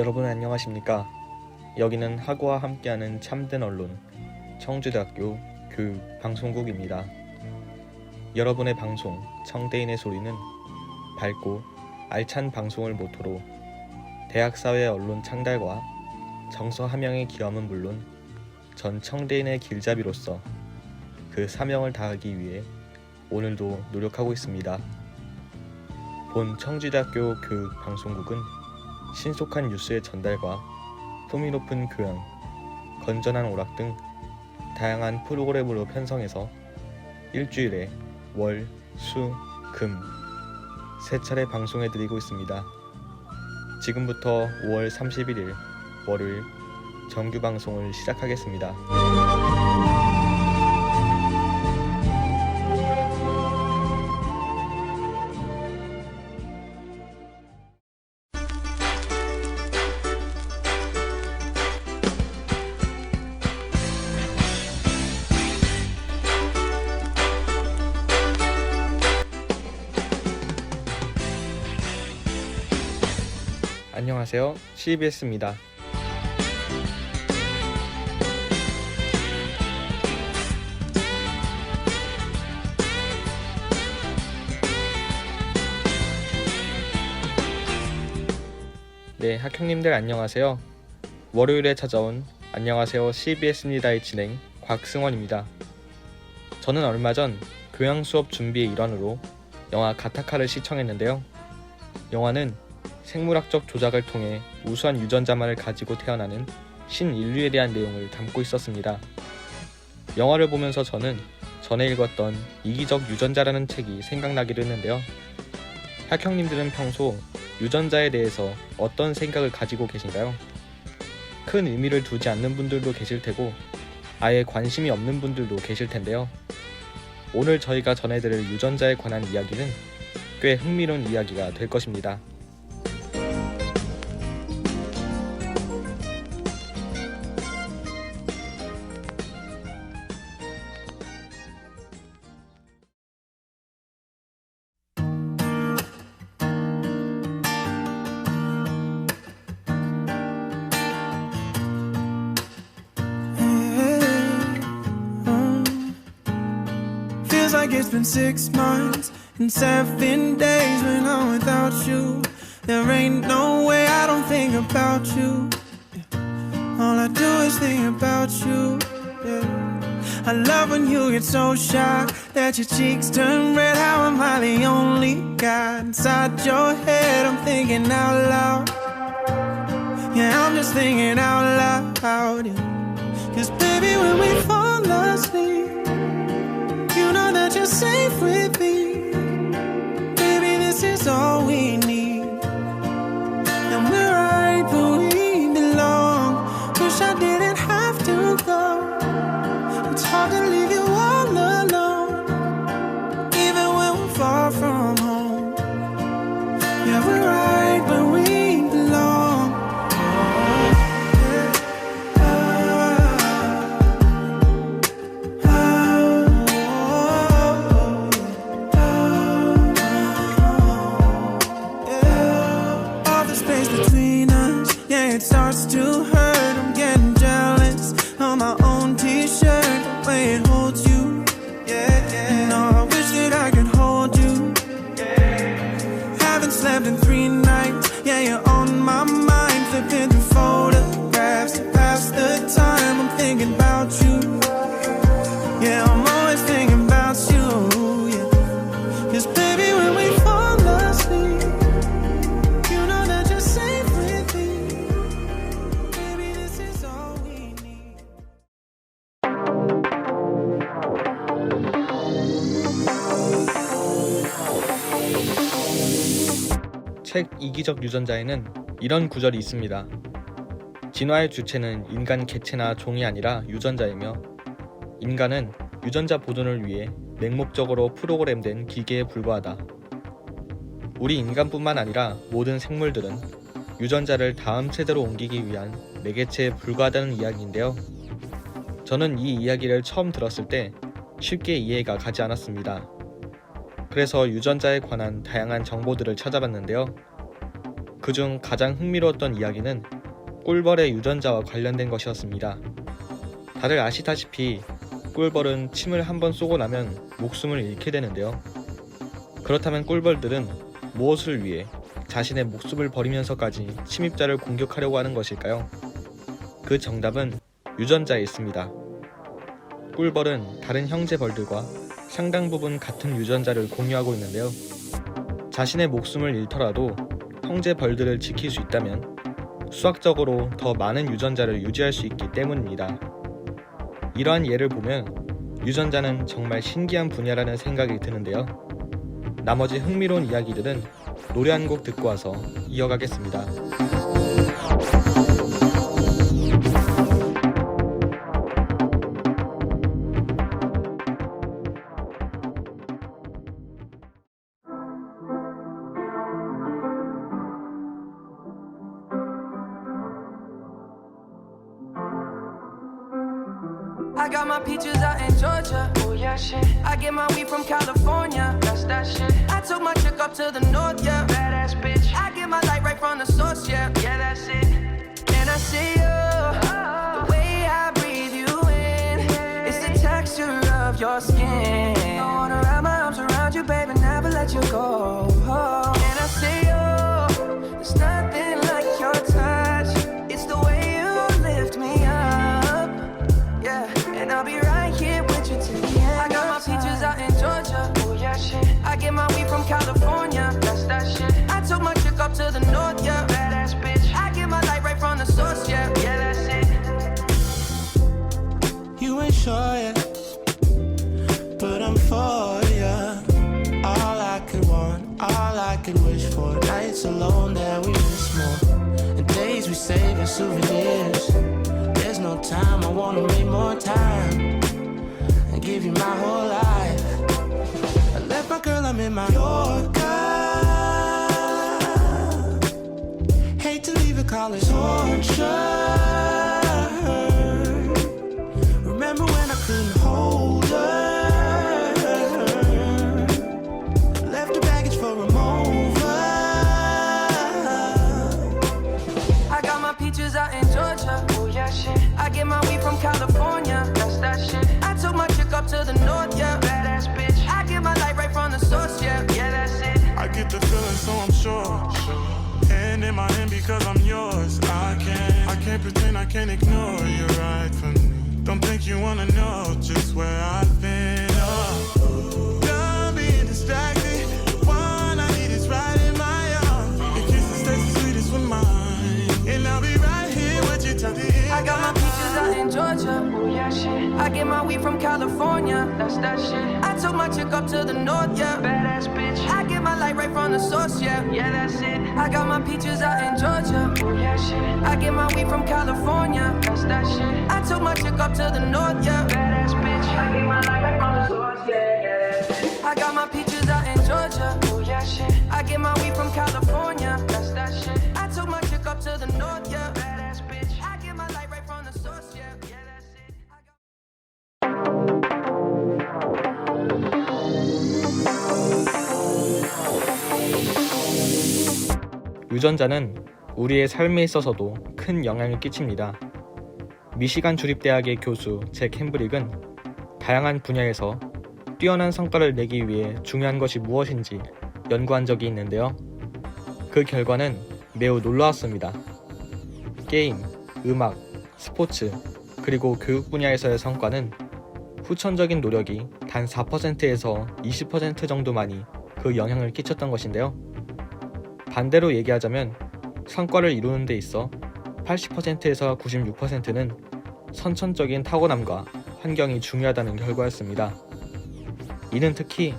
여러분 안녕하십니까? 여기는 하고와 함께하는 참된 언론 청주대학교 교육방송국입니다. 여러분의 방송 청대인의 소리는 밝고 알찬 방송을 모토로 대학사회 언론 창달과 정서 함양의 기함은 물론 전 청대인의 길잡이로서 그 사명을 다하기 위해 오늘도 노력하고 있습니다. 본 청주대학교 교육방송국은 신속한 뉴스의 전달과 품위 높은 교양, 건전한 오락 등 다양한 프로그램으로 편성해서 일주일에 월, 수, 금 3차례 방송해드리고 있습니다. 지금부터 5월 31일 월요일 정규 방송을 시작하겠습니다. 안녕하세요. CBS입니다. 네, 학형님들 안녕하세요. 월요일에 찾아온 안녕하세요 CBS입니다의 진행 곽승원입니다. 저는 얼마 전 교양 수업 준비의 일환으로 영화 가타카를 시청했는데요. 영화는 생물학적 조작을 통해 우수한 유전자만을 가지고 태어나는 신인류에 대한 내용을 담고 있었습니다. 영화를 보면서 저는 전에 읽었던 이기적 유전자라는 책이 생각나기도 했는데요. 학형님들은 평소 유전자에 대해서 어떤 생각을 가지고 계신가요? 큰 의미를 두지 않는 분들도 계실 테고 아예 관심이 없는 분들도 계실 텐데요. 오늘 저희가 전해드릴 유전자에 관한 이야기는 꽤 흥미로운 이야기가 될 것입니다. Like it's been 6 months and 7 days when I'm without you. There ain't no way I don't think about you. All I do is think about you. I love when you get so shy that your cheeks turn red. How am I the only guy inside your head? I'm thinking out loud. Yeah, I'm just thinking out loud. Yeah. 'Cause baby, when we fall asleep, you know that you're safe with me. Baby, this is all we need. And we're right where we belong. Wish I didn't have to go. It's hard to leave you all alone, even when we're far from home. Yeah, we're right where we belong. It starts to hurt, I'm getting jealous of my own t-shirt, the way it holds you. No, I wish that I could hold you. Haven't slept in 3 nights, yeah, you're on my mind. Flipping through photographs to pass the time. I'm thinking about you. Yeah, I'm always thinking about you, yeah. 'Cause baby, when we fall asleep, you know that you're safe with me. 책 이기적 유전자에는 이런 구절이 있습니다. 진화의 주체는 인간 개체나 종이 아니라 유전자이며 인간은 유전자 보존을 위해 맹목적으로 프로그램된 기계에 불과하다. 우리 인간뿐만 아니라 모든 생물들은 유전자를 다음 세대로 옮기기 위한 매개체에 불과하다는 이야기인데요. 저는 이 이야기를 처음 들었을 때 쉽게 이해가 가지 않았습니다. 그래서 유전자에 관한 다양한 정보들을 찾아봤는데요. 그중 가장 흥미로웠던 이야기는 꿀벌의 유전자와 관련된 것이었습니다. 다들 아시다시피 꿀벌은 침을 한번 쏘고 나면 목숨을 잃게 되는데요. 그렇다면 꿀벌들은 무엇을 위해 자신의 목숨을 버리면서까지 침입자를 공격하려고 하는 것일까요? 그 정답은 유전자에 있습니다. 꿀벌은 다른 형제 벌들과 상당 부분 같은 유전자를 공유하고 있는데요. 자신의 목숨을 잃더라도 형제 벌들을 지킬 수 있다면 수학적으로 더 많은 유전자를 유지할 수 있기 때문입니다. 이러한 예를 보면 유전자는 정말 신기한 분야라는 생각이 드는데요. 나머지 흥미로운 이야기들은 노래 한 곡 듣고 와서 이어가겠습니다. I got my peaches out in Georgia. Oh yeah, shit. I get my weed from California. That's that shit. I took my chick up to the north, yeah. Badass bitch. I get my light right from the source, yeah. Yeah, that's it. And I see you. The way I breathe you in. It's the texture of your skin. I wanna wrap my arms around you, baby, never let you go. And I see you. There's nothing like your touch. It's the way you lift me up. Yeah, and I'll be right here with you till the end. I got my peaches out in Georgia. Oh yeah, shit. I get my weed from California. That's that shit. I took my chick up to the north, yeah. Badass bitch. I get my light right from the source, yeah. Yeah, that's it. You ain't sure yet, but I'm for ya. All I could want, all I could wish for. Nights alone that we miss more, and days we save as souvenirs. There's no time, I wanna make more time and give you my whole life. I left my girl, I'm in my Yorker. Hate to leave it, call it torture. Remember when I couldn't hold her? Left the baggage for a mover. I got my peaches out in Georgia. I get my weed from California. That's that shit. I took my chick up to the north, yeah. Badass bitch. I get my light right from the source, yeah. Yeah, that's it. I get the feeling, so I'm sure. And in my hand because I'm yours. I can't pretend, I can't ignore you right from me. Don't think you wanna know just where I've been. Oh, done being distracted. The one I need is right in my arms. Your kisses taste the sweetest with mine. And I'll be right here with you till the end. I got my peaches out in Georgia. Oh yeah, shit. I get my weed from California. That's that shit. I took my chick up to the north, yeah. Badass bitch. I get my light right from the source, yeah. Yeah, that's it. I got my peaches out in Georgia. Oh yeah, shit. I get my weed from California. That's that shit. I took my chick up to the north, yeah. Badass bitch. I get my light right from the source, yeah. Yeah, that's it. I got my peaches out in Georgia. Oh yeah, shit. I get my weed from California. That's that shit. I took my chick up to the north, yeah. Badass bitch. I get my light right from the source, yeah. Yeah, that's it. 유전자는 우리의 삶에 있어서도 큰 영향을 끼칩니다. 미시간 주립대학의 교수 잭 햄브릭은 다양한 분야에서 뛰어난 성과를 내기 위해 중요한 것이 무엇인지 연구한 적이 있는데요. 그 결과는 매우 놀라웠습니다. 게임, 음악, 스포츠, 그리고 교육 분야에서의 성과는 후천적인 노력이 단 4%에서 20% 정도만이 그 영향을 끼쳤던 것인데요. 반대로 얘기하자면 성과를 이루는 데 있어 80%에서 96%는 선천적인 타고남과 환경이 중요하다는 결과였습니다. 이는 특히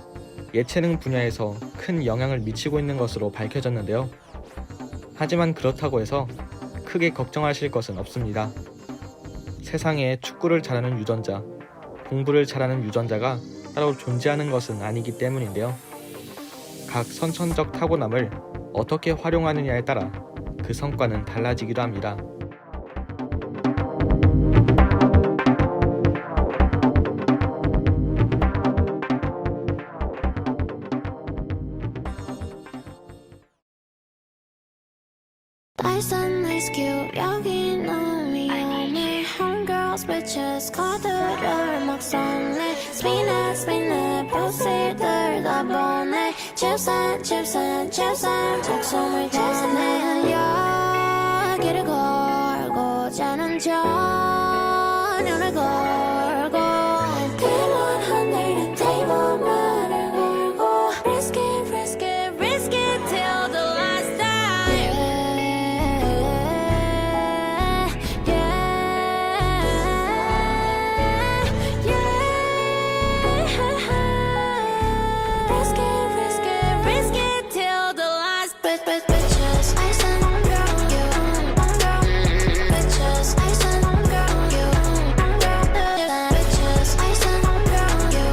예체능 분야에서 큰 영향을 미치고 있는 것으로 밝혀졌는데요. 하지만 그렇다고 해서 크게 걱정하실 것은 없습니다. 세상에 축구를 잘하는 유전자, 공부를 잘하는 유전자가 따로 존재하는 것은 아니기 때문인데요. 각 선천적 타고남을 어떻게 활용하느냐에 따라 그 성과는 달라지기도 합니다. rescue 여긴 위험해 homegirls bitches 거들을 막 쏘네 spin it proceed들 다 보내 칩산 목숨을 꺼내 여기를 걸고 자는 전율을 걸고 대문 하늘에 테이블만을 걸고 risk it till the last time risk it till the last bitches ice and on girl you bitches ice and on girl you bitches ice and on girl you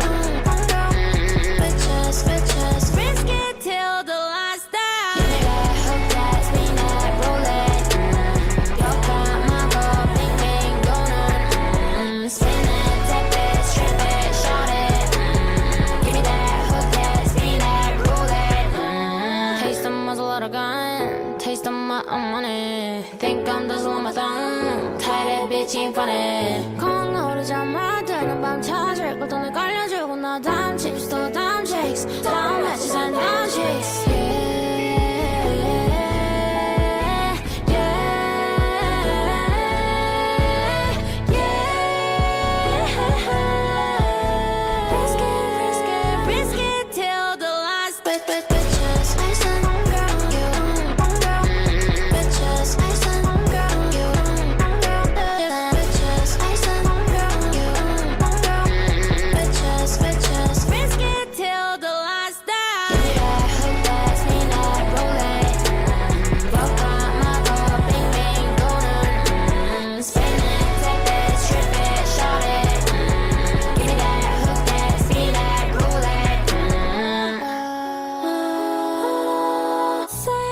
bitches risk it till the last time give me that hook that spin that roll it 벽화 마법 빙빙 도는 spin it tap it strip it short it give me that hook that spin that roll it taste the muzzle of the gun taste of my money think I'm the slow my thumb tight that bitch ain't funny 콩오르자마 뜨는 밤 찾을 걸 돈을 깔려주고 나 다음 chips 또 다음 chicks 다음 matches and 다음 chicks risk it till the last bitches ice and on girl you bitches ice and on girl you bitches ice and on girl you bitches risk it till the last time give me that hook that spin that roll it 벽화 마법 빙빙 도는 spin it tap it strip it short it give me that hook that spin that roll it say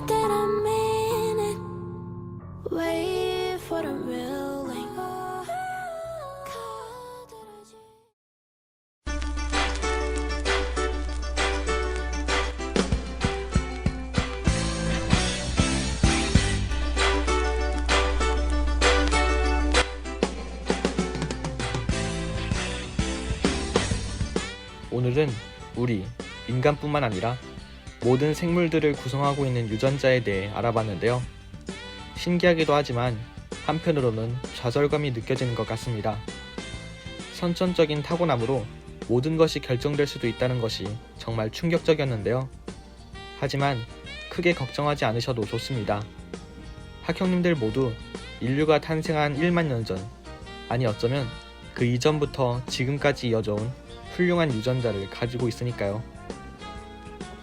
that I mean it wait for the real link 오늘은 우리 인간뿐만 아니라 모든 생물들을 구성하고 있는 유전자에 대해 알아봤는데요. 신기하기도 하지만 한편으로는 좌절감이 느껴지는 것 같습니다. 선천적인 타고남으로 모든 것이 결정될 수도 있다는 것이 정말 충격적이었는데요. 하지만 크게 걱정하지 않으셔도 좋습니다. 학형님들 모두 인류가 탄생한 1만 년 전, 아니 어쩌면 그 이전부터 지금까지 이어져온 훌륭한 유전자를 가지고 있으니까요.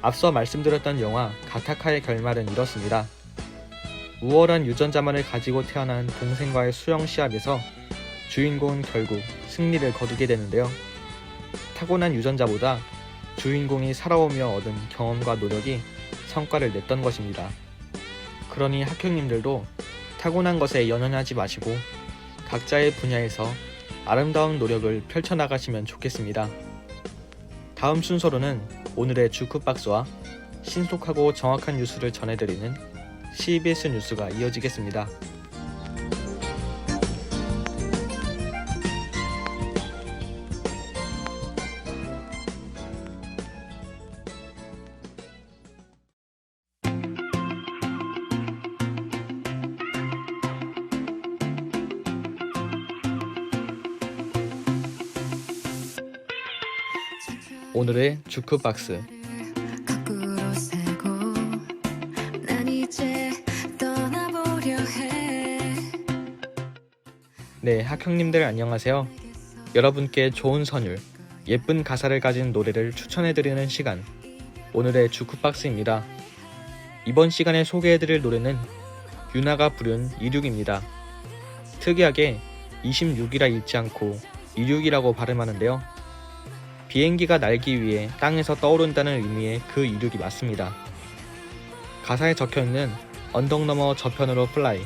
앞서 말씀드렸던 영화 가타카의 결말은 이렇습니다. 우월한 유전자만을 가지고 태어난 동생과의 수영 시합에서 주인공은 결국 승리를 거두게 되는데요. 타고난 유전자보다 주인공이 살아오며 얻은 경험과 노력이 성과를 냈던 것입니다. 그러니 학형님들도 타고난 것에 연연하지 마시고 각자의 분야에서 아름다운 노력을 펼쳐나가시면 좋겠습니다. 다음 순서로는 오늘의 주크박스와 신속하고 정확한 뉴스를 전해드리는 CBS 뉴스가 이어지겠습니다. 오늘의 주크박스. 거꾸로 세고 난 이제 떠나보려 해. 네, 학형님들 안녕하세요. 여러분께 좋은 선율, 예쁜 가사를 가진 노래를 추천해드리는 시간, 오늘의 주크박스입니다. 이번 시간에 소개해드릴 노래는 유나가 부른 26입니다. 특이하게 26이라 읽지 않고 26이라고 발음하는데요. 비행기가 날기 위해 땅에서 떠오른다는 의미의 그 26이 맞습니다. 가사에 적혀있는 언덕 너머 저편으로 플라이,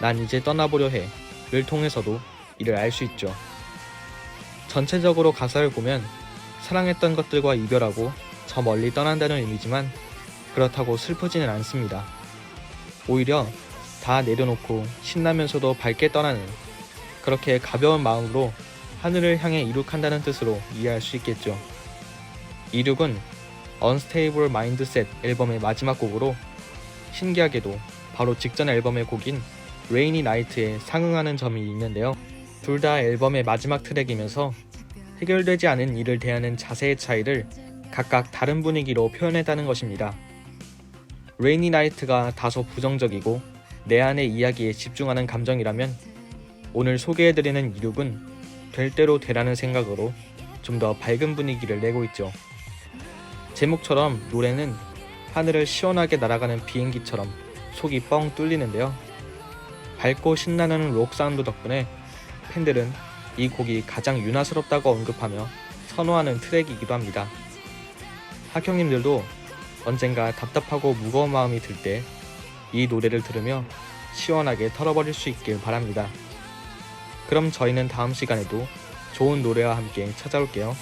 난 이제 떠나보려 해 를 통해서도 이를 알 수 있죠. 전체적으로 가사를 보면 사랑했던 것들과 이별하고 저 멀리 떠난다는 의미지만 그렇다고 슬프지는 않습니다. 오히려 다 내려놓고 신나면서도 밝게 떠나는, 그렇게 가벼운 마음으로 하늘을 향해 이륙한다는 뜻으로 이해할 수 있겠죠. 이륙은 Unstable Mindset 앨범의 마지막 곡으로 신기하게도 바로 직전 앨범의 곡인 Rainy Night에 상응하는 점이 있는데요. 둘 다 앨범의 마지막 트랙이면서 해결되지 않은 일을 대하는 자세의 차이를 각각 다른 분위기로 표현했다는 것입니다. Rainy Night가 다소 부정적이고 내 안의 이야기에 집중하는 감정이라면, 오늘 소개해드리는 이륙은 될 대로 되라는 생각으로 좀 더 밝은 분위기를 내고 있죠. 제목처럼 노래는 하늘을 시원하게 날아가는 비행기처럼 속이 뻥 뚫리는데요. 밝고 신나는 록 사운드 덕분에 팬들은 이 곡이 가장 윤화스럽다고 언급하며 선호하는 트랙이기도 합니다. 학형님들도 언젠가 답답하고 무거운 마음이 들 때 이 노래를 들으며 시원하게 털어버릴 수 있길 바랍니다. 그럼 저희는 다음 시간에도 좋은 노래와 함께 찾아올게요.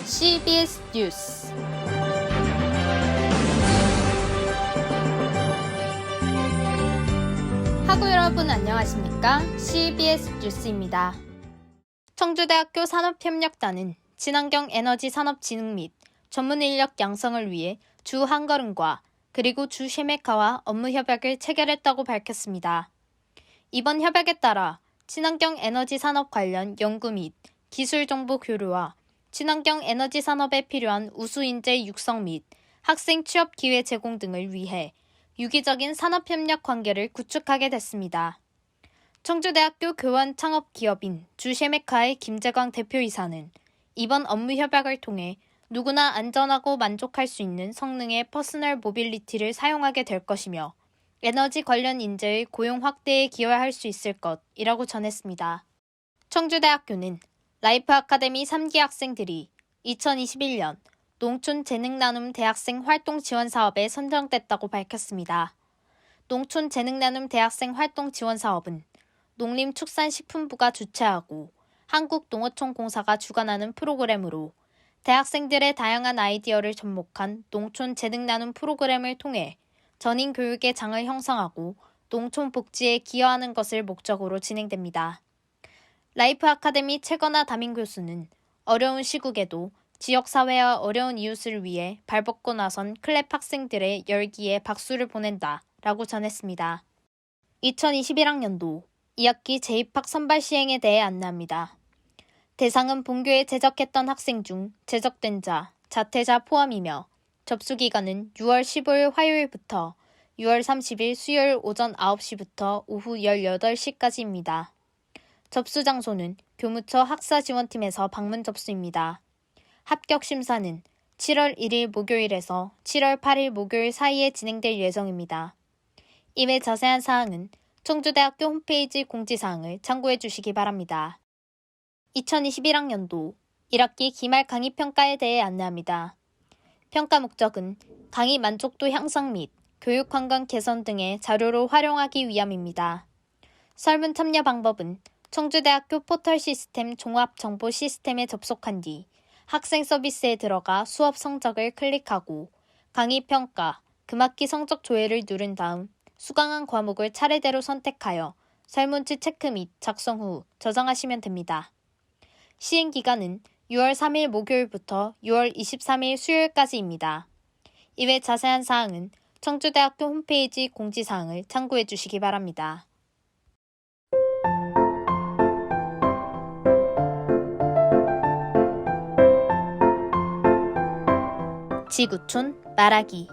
CBS 뉴스. 학우 여러분 안녕하십니까? CBS 뉴스입니다. 청주대학교 산업협력단은 친환경 에너지 산업 진흥 및 전문 인력 양성을 위해 주 한걸음과 그리고 주 쉐메카와 업무 협약을 체결했다고 밝혔습니다. 이번 협약에 따라 친환경 에너지 산업 관련 연구 및 기술 정보 교류와 친환경 에너지 산업에 필요한 우수 인재 육성 및 학생 취업 기회 제공 등을 위해 유기적인 산업협력 관계를 구축하게 됐습니다. 청주대학교 교원 창업기업인 주쉐메카의 김재광 대표이사는 이번 업무 협약을 통해 누구나 안전하고 만족할 수 있는 성능의 퍼스널 모빌리티를 사용하게 될 것이며 에너지 관련 인재의 고용 확대에 기여할 수 있을 것이라고 전했습니다. 청주대학교는 라이프 아카데미 3기 학생들이 2021년 농촌 재능 나눔 대학생 활동 지원 사업에 선정됐다고 밝혔습니다. 농촌 재능 나눔 대학생 활동 지원 사업은 농림축산식품부가 주최하고 한국농어촌공사가 주관하는 프로그램으로 대학생들의 다양한 아이디어를 접목한 농촌 재능 나눔 프로그램을 통해 전인 교육의 장을 형성하고 농촌 복지에 기여하는 것을 목적으로 진행됩니다. 라이프 아카데미 최건아 담임 교수는 어려운 시국에도 지역사회와 어려운 이웃을 위해 발벗고 나선 클랩 학생들의 열기에 박수를 보낸다 라고 전했습니다. 2021학년도 2학기 재입학 선발 시행에 대해 안내합니다. 대상은 본교에 재적했던 학생 중 재적된 자, 자퇴자 포함이며 접수기간은 6월 15일 화요일부터 6월 30일 수요일 오전 9시부터 오후 18시까지입니다. 접수 장소는 교무처 학사지원팀에서 방문 접수입니다. 합격 심사는 7월 1일 목요일에서 7월 8일 목요일 사이에 진행될 예정입니다. 이외 자세한 사항은 청주대학교 홈페이지 공지사항을 참고해 주시기 바랍니다. 2021학년도 1학기 기말 강의평가에 대해 안내합니다. 평가 목적은 강의 만족도 향상 및 교육 환경 개선 등의 자료로 활용하기 위함입니다. 설문 참여 방법은 청주대학교 포털 시스템 종합 정보 시스템에 접속한 뒤 학생 서비스에 들어가 수업 성적을 클릭하고 강의 평가, 금학기 성적 조회를 누른 다음 수강한 과목을 차례대로 선택하여 설문지 체크 및 작성 후 저장하시면 됩니다. 시행기간은 6월 3일 목요일부터 6월 23일 수요일까지입니다. 이외 자세한 사항은 청주대학교 홈페이지 공지사항을 참고해 주시기 바랍니다. 지구촌 말하기.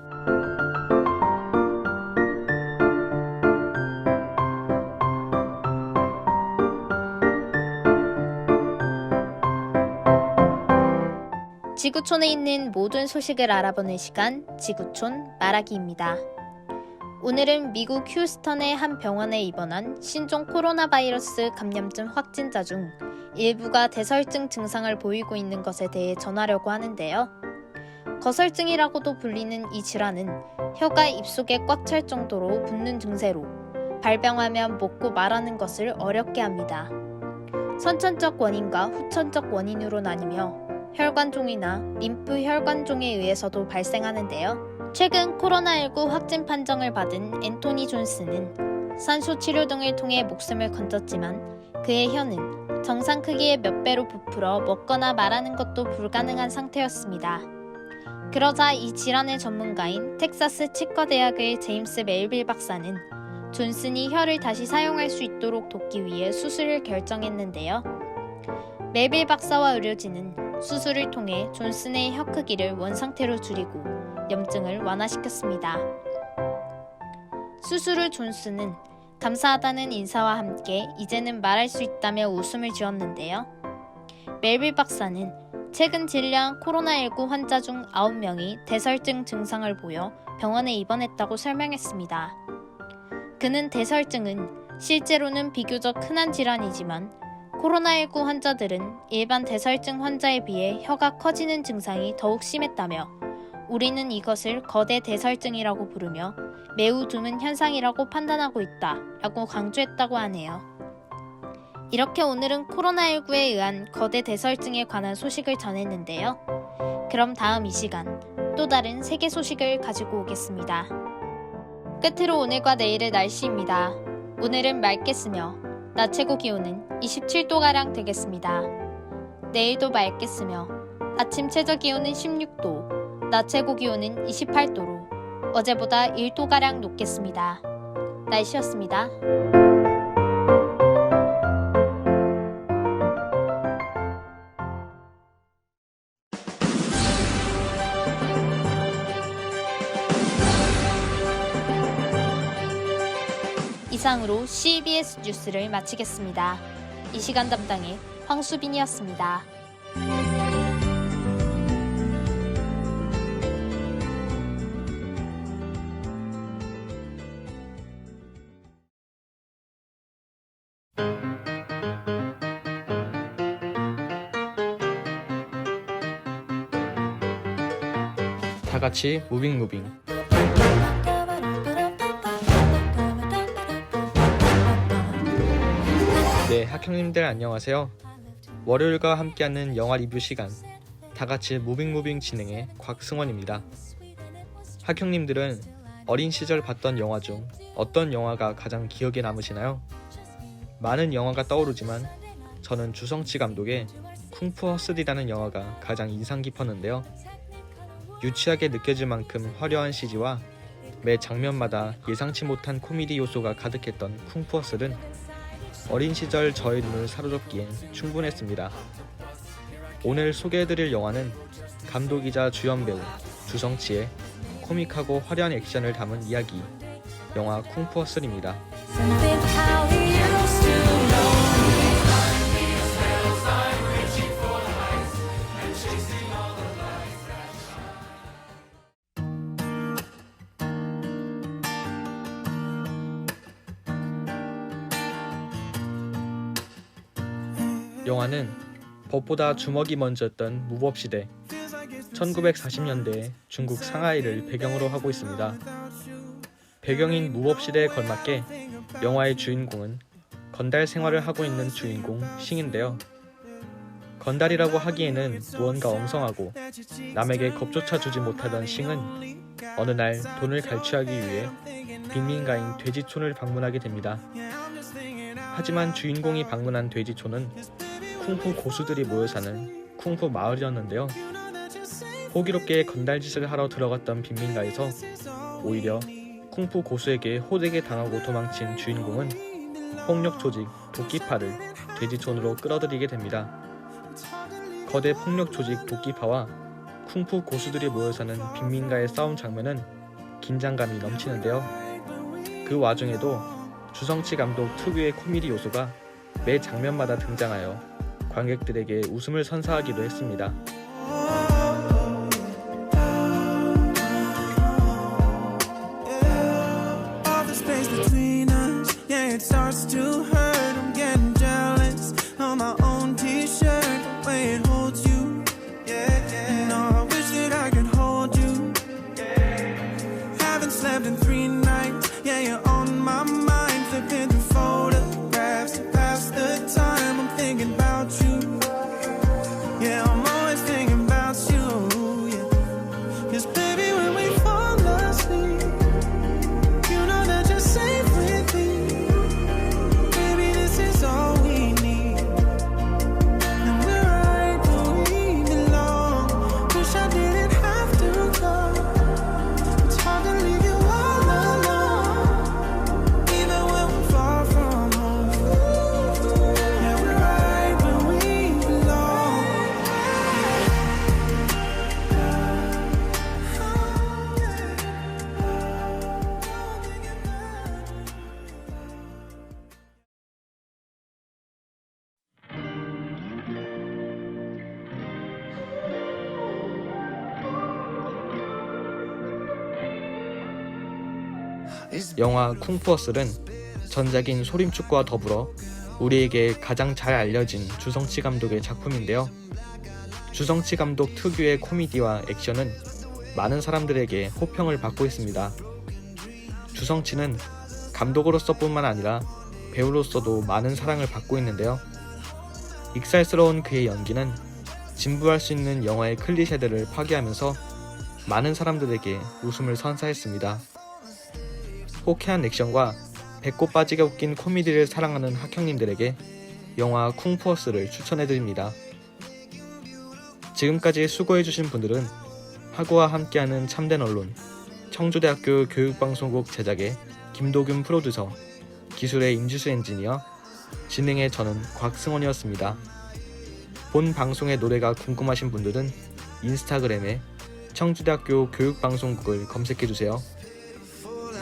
지구촌에 있는 모든 소식을 알아보는 시간, 지구촌 말하기입니다. 오늘은 미국 휴스턴의 한 병원에 입원한 신종 코로나 바이러스 감염증 확진자 중 일부가 대설증 증상을 보이고 있는 것에 대해 전하려고 하는데요. 거설증이라고도 불리는 이 질환은 혀가 입속에 꽉 찰 정도로 붓는 증세로 발병하면 먹고 말하는 것을 어렵게 합니다. 선천적 원인과 후천적 원인으로 나뉘며 혈관종이나 림프 혈관종에 의해서도 발생하는데요. 최근 코로나19 확진 판정을 받은 앤토니 존스는 산소 치료 등을 통해 목숨을 건졌지만 그의 혀는 정상 크기의 몇 배로 부풀어 먹거나 말하는 것도 불가능한 상태였습니다. 그러자 이 질환의 전문가인 텍사스 치과대학의 제임스 멜빌 박사는 존슨이 혀를 다시 사용할 수 있도록 돕기 위해 수술을 결정했는데요. 멜빌 박사와 의료진은 수술을 통해 존슨의 혀 크기를 원상태로 줄이고 염증을 완화시켰습니다. 수술 후 존슨은 감사하다는 인사와 함께 이제는 말할 수 있다며 웃음을 지었는데요. 멜빌 박사는 최근 진료한 코로나19 환자 중 9명이 대설증 증상을 보여 병원에 입원했다고 설명했습니다. 그는 대설증은 실제로는 비교적 흔한 질환이지만 코로나19 환자들은 일반 대설증 환자에 비해 혀가 커지는 증상이 더욱 심했다며 우리는 이것을 거대 대설증이라고 부르며 매우 드문 현상이라고 판단하고 있다라고 강조했다고 하네요. 이렇게 오늘은 코로나19에 의한 거대 대설증에 관한 소식을 전했는데요. 그럼 다음 이 시간 또 다른 세계 소식을 가지고 오겠습니다. 끝으로 오늘과 내일의 날씨입니다. 오늘은 맑겠으며 낮 최고 기온은 27도가량 되겠습니다. 내일도 맑겠으며 아침 최저 기온은 16도, 낮 최고 기온은 28도로 어제보다 1도가량 높겠습니다. 날씨였습니다. 이상으로 CBS 뉴스를 마치겠습니다. 이 시간 담당의 황수빈이었습니다. 다 같이 무빙무빙. 네, 학형님들 안녕하세요. 월요일과 함께하는 영화 리뷰 시간, 다같이 무빙무빙 진행의 곽승원입니다. 학형님들은 어린 시절 봤던 영화 중 어떤 영화가 가장 기억에 남으시나요? 많은 영화가 떠오르지만 저는 주성치 감독의 쿵푸 허슬이라는 영화가 가장 인상 깊었는데요. 유치하게 느껴질 만큼 화려한 CG와 매 장면마다 예상치 못한 코미디 요소가 가득했던 쿵푸 허슬은 어린 시절 저의 눈을 사로잡기엔 충분했습니다. 오늘 소개해드릴 영화는 감독이자 주연배우 주성치의 코믹하고 화려한 액션을 담은 이야기, 영화 쿵푸 허슬입니다. 영화는 법보다 주먹이 먼저였던 무법시대 1940년대의 중국 상하이를 배경으로 하고 있습니다. 배경인 무법시대에 걸맞게 영화의 주인공은 건달 생활을 하고 있는 주인공 싱인데요. 건달이라고 하기에는 무언가 엉성하고 남에게 겁조차 주지 못하던 싱은 어느 날 돈을 갈취하기 위해 빈민가인 돼지촌을 방문하게 됩니다. 하지만 주인공이 방문한 돼지촌은 쿵푸 고수들이 모여 사는 쿵푸 마을이었는데요. 호기롭게 건달짓을 하러 들어갔던 빈민가에서 오히려 쿵푸 고수에게 호되게 당하고 도망친 주인공은 폭력 조직 도끼파를 돼지촌으로 끌어들이게 됩니다. 거대 폭력 조직 도끼파와 쿵푸 고수들이 모여 사는 빈민가의 싸움 장면은 긴장감이 넘치는데요. 그 와중에도 주성치 감독 특유의 코미디 요소가 매 장면마다 등장하여 관객들에게 웃음을 선사하기도 했습니다. All the space between us, yeah, it starts to hurt. I'm getting jealous of my own t-shirt, the way it holds you. Yeah. No, I wish that I could hold you. Haven't slept in 3 nights, yeah, you're on my mind. Flipping through photographs to pass the time. I'm thinking about you. Yeah, I'm always thinking about you. Yeah. 'Cause baby, when we fall asleep, you know that you're safe with me. Baby, this is all we need. And we're right where we belong. Wish I didn't have to go. It's hard to leave you all alone, even when we're far from home. Yeah, we're right where we belong. 영화 쿵푸어슬은 전작인 소림축구와 더불어 우리에게 가장 잘 알려진 주성치 감독의 작품인데요. 주성치 감독 특유의 코미디와 액션은 많은 사람들에게 호평을 받고 있습니다. 주성치는 감독으로서 뿐만 아니라 배우로서도 많은 사랑을 받고 있는데요. 익살스러운 그의 연기는 진부할 수 있는 영화의 클리셰들을 파괴하면서 많은 사람들에게 웃음을 선사했습니다. 호쾌한 액션과 배꼽 빠지게 웃긴 코미디를 사랑하는 학형님들에게 영화 쿵푸어스를 추천해드립니다. 지금까지 수고해주신 분들은 하고와 함께하는 참된 언론 청주대학교 교육방송국 제작의 김도균 프로듀서, 기술의 임지수 엔지니어, 진행의 저는 곽승원이었습니다. 본 방송의 노래가 궁금하신 분들은 인스타그램에 청주대학교 교육방송국을 검색해주세요.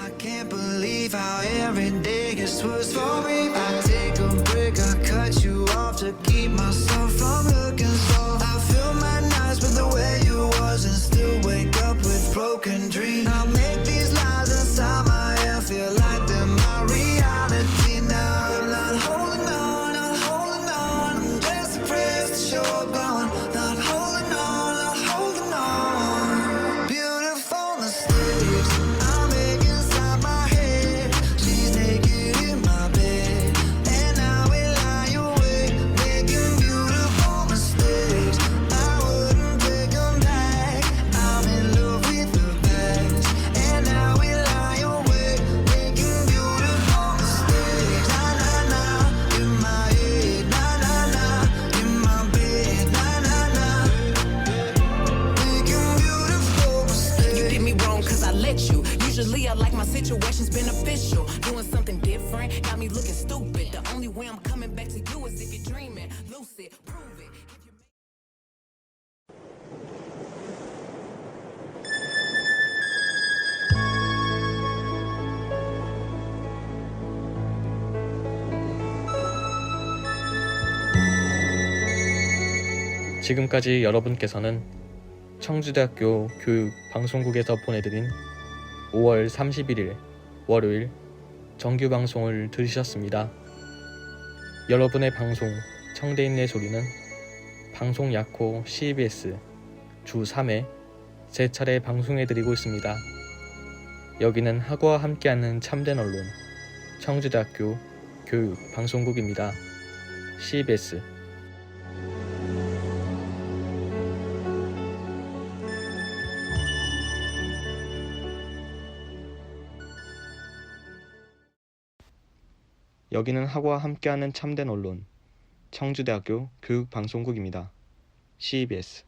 I can't believe how every day gets worse for me. I take a break, I cut you off to keep myself from looking soft. I fill my nights with the way you was and still wake up with broken dreams. I make these lies inside my head feel like they're my reality now. I'm not holding on, not holding on. I'm just depressed that you're gone. Not holding on, not holding on. Beautiful mistakes I make inside my head. She's naked in my bed, and now we lie awake, making beautiful mistakes. I wouldn't take them back. I'm in love with the past, and now we lie awake, making beautiful mistakes. Na na na, in my head. Na na na, in my bed. Na na na, making beautiful mistakes. You did me wrong cause I let you. Usually I like my situations beneficial. Doing something different got me looking stupid. The only way I'm coming back to you is if you're dreaming. Lucid, prove it. 지금까지 여러분께서는 청주대학교 교육방송국에서 보내드린 5월 31일 월요일 정규방송을 들으셨습니다. 여러분의 방송 청대인의 소리는 방송 약호 CBS 주 3회 세 차례 방송해드리고 있습니다. 여기는 학우와 함께하는 참된 언론 청주대학교 교육방송국입니다. CBS. 여기는 학우와 함께하는 참된 언론 청주대학교 교육방송국입니다. CBS.